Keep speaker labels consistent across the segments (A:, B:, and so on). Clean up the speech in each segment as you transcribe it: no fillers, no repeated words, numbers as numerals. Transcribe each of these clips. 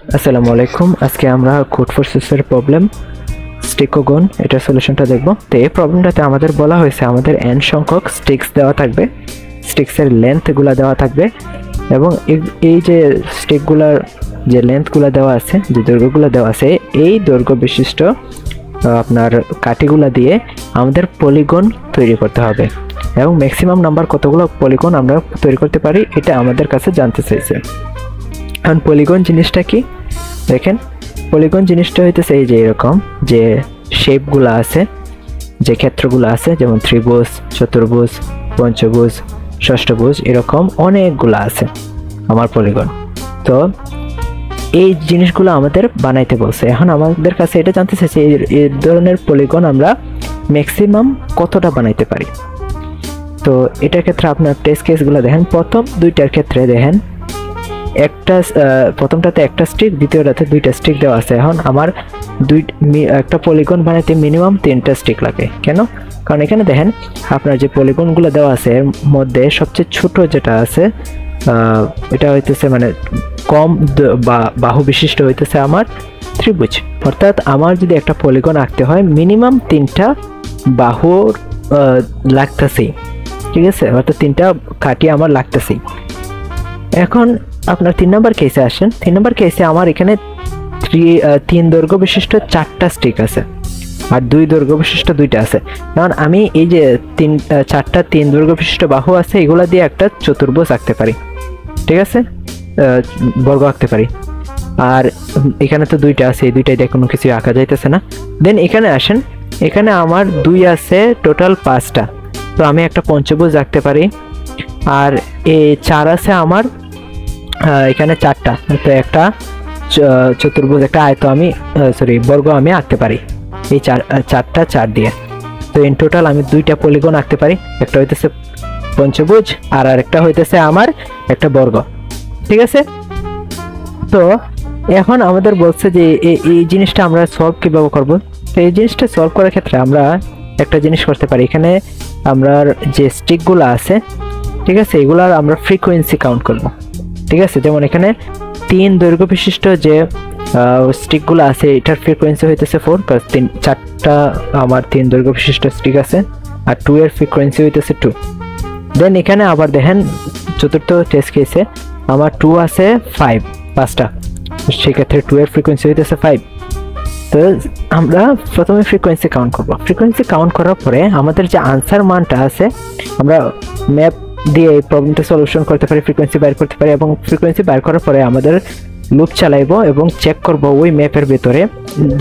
A: আসসালামু আলাইকুম। আজকে আমরা কোড ফোর্সেসের প্রবলেম স্টিকোগন এটার সলিউশনটা দেখব। তো এই প্রবলেমটাতে আমাদের বলা হয়েছে আমাদের n সংখ্যক স্টিক্স দেওয়া থাকবে, স্টিক্সের লেন্থগুলো দেওয়া থাকবে এবং এই যে স্টিকগুলোর যে লেন্থগুলো দেওয়া আছে, যে দৈর্ঘ্যগুলো দেওয়া আছে, এই দৈর্ঘ্য বিশিষ্ট আপনার কাঠিগুলো দিয়ে আমাদের পলিগন তৈরি করতে হবে এবং ম্যাক্সিমাম নাম্বার কতগুলো পলিগন আমরা তৈরি করতে পারি এটা আমাদের কাছে জানতে চাইছে। এখন পলিগন জিনিসটা কি দেখেন, পলিগন জিনিসটা হইতেছে এই যে এরকম যে শেপগুলো আছে, যে ক্ষেত্রগুলো আছে, যেমন ত্রিভুজ, চতুর্ভুজ, পঞ্চভুজ, ষষ্ঠভুজ, এরকম অনেকগুলো আছে আমার পলিগন। তো এই জিনিসগুলো আমাদের বানাইতে বলছে। এখন আমাদের কাছে এটা জানতে চাইছে এই ধরনের পলিগন আমরা ম্যাক্সিমাম কতটা বানাইতে পারি। তো এটার ক্ষেত্রে আপনার টেস্ট কেসগুলো দেখেন। প্রথম দুইটার ক্ষেত্রে দেখেন একটা প্রথমটাতে একটা স্টিক, দ্বিতীয়টাতে দুইটা স্টিক দেওয়া আছে। এখন আমার একটা পলিগন বানাইতে মিনিমাম 3টা স্টিক লাগে। কেন? কারণ এখানে দেখেন আপনার যে পলিগনগুলো দেওয়া আছে এর মধ্যে সবচেয়ে ছোট যেটা আছে এটা হইতেছে মানে কম বাহু বিশিষ্ট হইতেছে আমার ত্রিভুজ। অর্থাৎ আমার যদি একটা পলিগন আঁকতে হয় মিনিমাম 3টা বাহু লাগতেছেই, ঠিক আছে? অর্থাৎ 3টা কাঠি আমার লাগতেছেই। এখন আপনার 3 নম্বর কেসে আসেন। 3 নম্বর কেসে আমার এখানে 3 দৈর্ঘ্য বিশিষ্ট 4টা স্টিক আছে আর 2 দৈর্ঘ্য বিশিষ্ট 2টা আছে। কারণ আমি এই যে 4টা 3 দৈর্ঘ্য বিশিষ্ট বাহু আছে এগুলা দিয়ে একটা চতুর্ভুজ আঁকতে পারি, ঠিক আছে? বর্গ আঁকতে পারি। আর এখানে তো 2টা আছে, এই 2টাই দিয়ে কোনো কিছু আঁকা যাইতেছে না। দেন এখানে আসেন, এখানে আমার 2 আছে, টোটাল 5টা। তো আমি একটা পঞ্চভুজ আঁকতে পারি। আর এই 4 আছে আমার এখানে 4টা, তো একটা চতুর্ভুজ, একটা আয়ত আমি বর্গ আমি আঁকতে পারি এই 4টা 4 দিয়ে। তো ইন টোটাল আমি 2টা পলিগন আঁকতে পারি, একটা হইতেছে পঞ্চভুজ আর আরেকটা হইতেছে আমার একটা বর্গ, ঠিক আছে? তো এখন আমাদের বলছে যে এই জিনিসটা আমরা সলভ কিভাবে করব। তো এই জিনিসটা সলভ করার ক্ষেত্রে আমরা একটা জিনিস করতে পারি। এখানে আমরা যে স্টিকগুলো আছে, ঠিক আছে, এগুলার আমরা ফ্রিকোয়েন্সি কাউন্ট করব, ঠিক আছে? যেমন এখানে 3 দৈর্ঘ্য বিশিষ্ট যে স্টিকগুলো আছে এটার ফ্রিকোয়েন্সি হইতেছে 4, কারণ 4টা আমার 3 দৈর্ঘ্য বিশিষ্ট স্টিক আছে আর 2 এর ফ্রিকোয়েন্সি হইতেছে 2। দেন এখানে আবার দেখেন চতুর্থ টেস্ট কেসে আমার 2 আছে 5টা, সেক্ষেত্রে 2 এর ফ্রিকোয়েন্সি হইতেছে 5। তো আমরা প্রথমে ফ্রিকোয়েন্সি কাউন্ট করব। ফ্রিকোয়েন্সি কাউন্ট করার পরে আমাদের যে আনসার মানটা আছে আমরা ম্যাপ দিয়ে এই প্রবলেমটা সলিউশন করতে পারি, ফ্রিকোয়েন্সি বাইর করতে পারি এবং ফ্রিকোয়েন্সি বাইর করার পরে আমাদের লুপ চালাইবো এবং চেক করব ওই ম্যাপের ভিতরে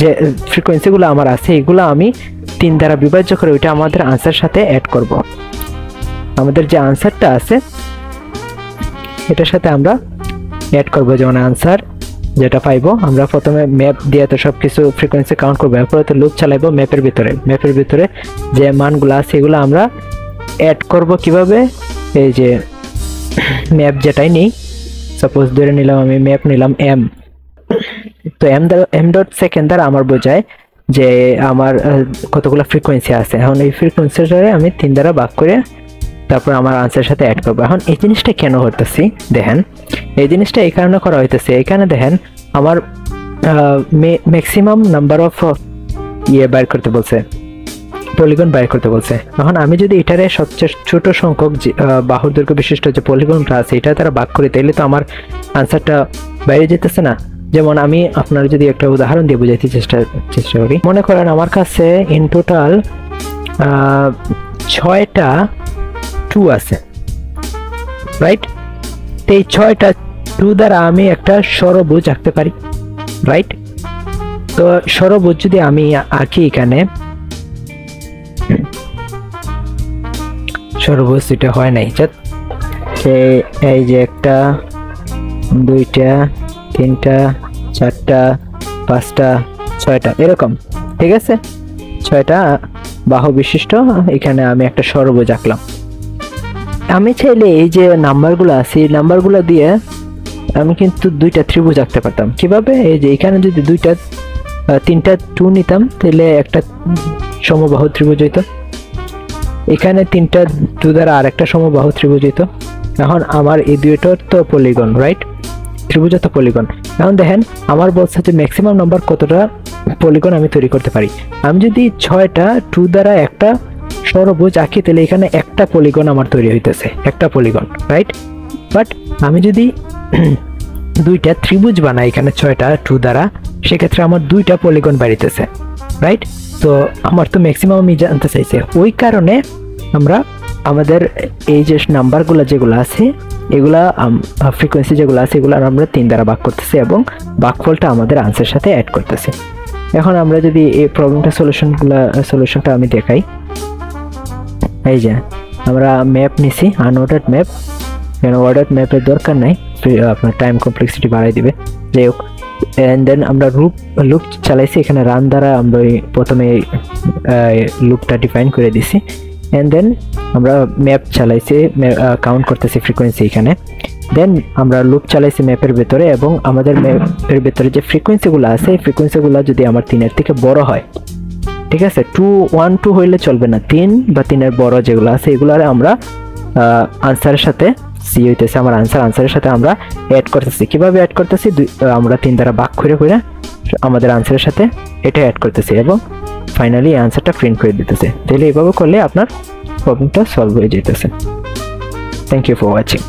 A: যে ফ্রিকোয়েন্সিগুলো আমার আছে এগুলো আমি 3 দ্বারা বিভাজ্য করে ওইটা আমাদের আনসার সাথে অ্যাড করব। আমাদের যে আনসারটা আছে এটার সাথে আমরা অ্যাড করব। যেমন আনসার যেটা পাইবো আমরা প্রথমে ম্যাপ দিয়ে তো সব কিছু ফ্রিকোয়েন্সি কাউন্ট করবো, এরপরে তো লুপ চালাইবো ম্যাপের ভিতরে যে মানগুলো আছে এগুলো আমরা অ্যাড করব কিভাবে। এই যে ম্যাপ যেটাই নেই, সাপোজ ধরে নিলাম আমি ম্যাপ নিলাম m, তো m ডট সেকেন্ড দ্বারা আমার বোঝায় যে আমার কতগুলো ফ্রিকোয়েন্সি আছে। এখন এই ফ্রিকোয়েন্সিটারে আমি 3 দ্বারা ভাগ করে তারপর আমার আনসারের সাথে অ্যাড করবো। এখন এই জিনিসটা কেন হইতেছি দেখেন, এই জিনিসটা এই কারণে করা হইতেছে, এখানে দেখেন আমার ম্যাক্সিমাম নাম্বার অফ বাইর করতে বলছে, পলিগন বাইর করতে বলছে। এখন আমি যদি এটারে সবচেয়ে ছোট সংখ্যক বাহুর দৈর্ঘ্য বিশিষ্ট যে পলিগনটা আছে এটা তারা ভাগ করি তাহলে তো আমার আনসারটা বাইরে যেতেছে না। যেমন আমি আপনার যদি একটা উদাহরণ দিয়ে বুঝাইতে চেষ্টা করি, মনে করেন আমার কাছে ইন টোটাল 6টা 2 আছে, রাইট? তো এই 6টা 2 দ্বারা আমি একটা ষড়ভুজ আঁকতে পারি, রাইট? তো ষড়ভুজ যদি আমি আঁকি, এখানে ষড়ভুজ এটা হয় নাই, এই যে 1টা 2টা 3টা 4টা 5টা 6টা এরকম, ঠিক আছে? 6টা বাহু বিশিষ্ট এখানে আমি একটা ষড়ভুজ আঁকলাম। আমি চাইলে এই যে নাম্বারগুলো আছে এই নাম্বারগুলো দিয়ে আমি কিন্তু 2টা ত্রিভুজ আঁকতে পারতাম। কিভাবে? এই যে এখানে যদি 3টা 2 নিতাম তাহলে একটা সমবাহু ত্রিভুজ হইতো, এখানে 3টা 2 দ্বারা আরেকটা সমবাহু ত্রিভুজ হইতো। এখন আমার এই দুইটার তো পলিগন, রাইট? ত্রিভুজ তো পলিগন। এখন দেখেন আমার বলছে যে ম্যাক্সিমাম নাম্বার কতটা পলিগন আমি তৈরি করতে পারি। আমি যদি 6টা 2 দ্বারা একটা ষড়ভুজ আঁকি তাহলে এখানে একটা পলিগন আমার তৈরি হইতেছে, একটা পলিগন, রাইট? বাট আমি যদি 2টা ত্রিভুজ বানাই এখানে 6টা 2 দ্বারা, সেক্ষেত্রে আমার 2টা পলিগন বাড়িতেছে, রাইট? তো আমার তো ম্যাক্সিমাম আমি জানতে চাইছে, ওই কারণে আমরা আমাদের এই যে নাম্বারগুলো যেগুলো আছে এগুলা ফ্রিকোয়েন্সি যেগুলো আছে এগুলো আমরা 3 দ্বারা ভাগ করতেছি এবং ভাগফলটা আমাদের আনসারের সাথে অ্যাড করতেছি। এখন আমরা যদি এই প্রবলেমটা সলিউশনটা আমি দেখাই, এই যে আমরা ম্যাপ নিছি, আনঅর্ডার্ড ম্যাপ, কেন অর্ডার্ড ম্যাপের দরকার নাই, আপনার টাইম কমপ্লেক্সিটি বাড়াই দিবে, যাই হোক। এন্ড দেন আমরা লুপ চালাইছি, এখানে রান দ্বারা আমরা প্রথমে লুপটা ডিফাইন করে দিছি। এন্ড দেন আমরা ম্যাপ চালাইছি, কাউন্ট করতেছি ফ্রিকোয়েন্সি এখানে। দেন আমরা লুপ চালাইছি ম্যাপের ভেতরে, এবং আমাদের ম্যাপের ভেতরে যে ফ্রিকোয়েন্সিগুলো আছে এই ফ্রিকোয়েন্সিগুলো যদি আমার 3-এর থেকে বড় হয়, ঠিক আছে, 1, 2 হইলে চলবে না, 3 বা 3-এর বড় যেগুলো আছে এগুলারে আমরা আনসারের সাথে সি হইতেছে আমার আনসারের সাথে আমরা অ্যাড করতেছি। কিভাবে অ্যাড করতেছি? আমরা 3 দ্বারা ভাগ করে আমাদের আনসারের সাথে এটা অ্যাড করতেছি এবং ফাইনালি আনসারটা প্রিন্ট করে দিতেছে। তাহলে এইভাবে করলে আপনার প্রবলেমটা সলভ হয়ে যেতেছে। Thank you for watching.